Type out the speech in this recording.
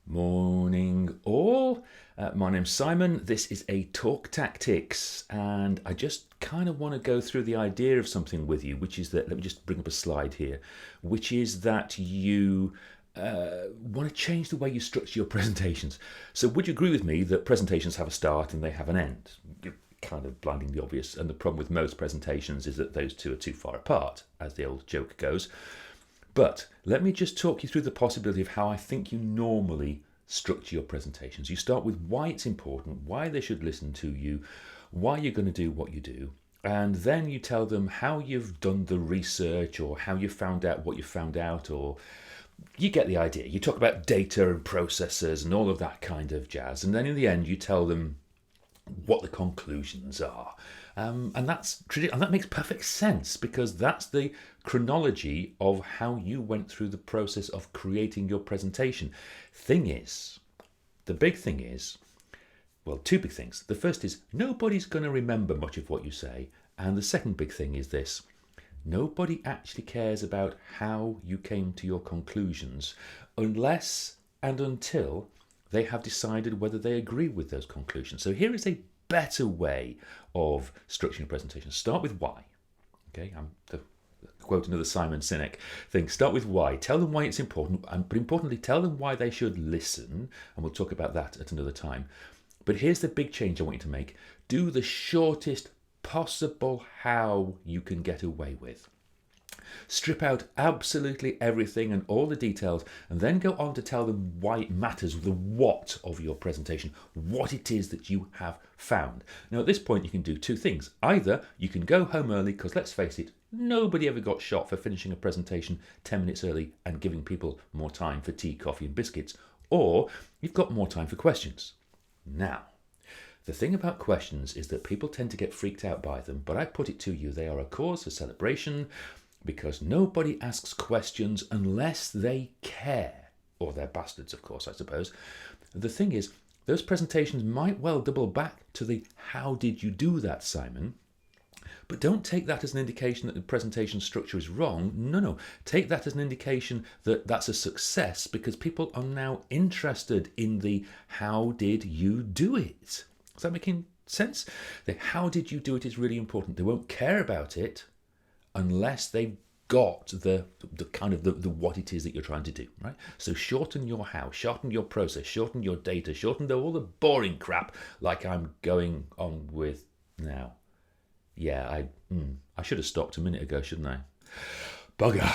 Morning all. My name's Simon. This is a Talk Tactics, and I just kind of want to go through the idea of something with you, which is that, let me just bring up a slide here, which is that you want to change the way you structure your presentations. So would you agree with me that presentations have a start and they have an end? You're kind of blindingly obvious, and the problem with most presentations is that those two are too far apart, as the old joke goes. But let me just talk you through the possibility of how I think you normally structure your presentations. You start with why it's important, why they should listen to you, why you're going to do what you do, and then you tell them how you've done the research or how you found out what you found out, or you get the idea. You talk about data and processes and all of that kind of jazz, and then in the end you tell them what the conclusions are. And that makes perfect sense, because that's the chronology of how you went through the process of creating your presentation. The big thing is, well, two big things. The first is nobody's going to remember much of what you say. And the second big thing is this: nobody actually cares about how you came to your conclusions unless and until they have decided whether they agree with those conclusions. So here is a better way of structuring a presentation. Start with why. Okay, I'm to quote another Simon Sinek thing. Start with why. Tell them why it's important, but importantly, tell them why they should listen. And we'll talk about that at another time. But here's the big change I want you to make. Do the shortest possible how you can get away with. Strip out absolutely everything and all the details, and then go on to tell them why it matters, the what of your presentation, what it is that you have found. Now, at this point, you can do two things. Either you can go home early, because let's face it, nobody ever got shot for finishing a presentation 10 minutes early and giving people more time for tea, coffee, and biscuits, or you've got more time for questions. Now, the thing about questions is that people tend to get freaked out by them, but I put it to you, they are a cause for celebration, because nobody asks questions unless they care. Or they're bastards, of course, I suppose. The thing is, those presentations might well double back to the how did you do that, Simon? But don't take that as an indication that the presentation structure is wrong. No. Take that as an indication that that's a success, because people are now interested in the how did you do it. Is that making sense? The how did you do it is really important. They won't care about it unless they've got the kind of the what it is that you're trying to do, right? So shorten your how, shorten your process, shorten your data, shorten all the boring crap like I'm going on with now. Yeah, I should have stopped a minute ago, shouldn't I? Bugger.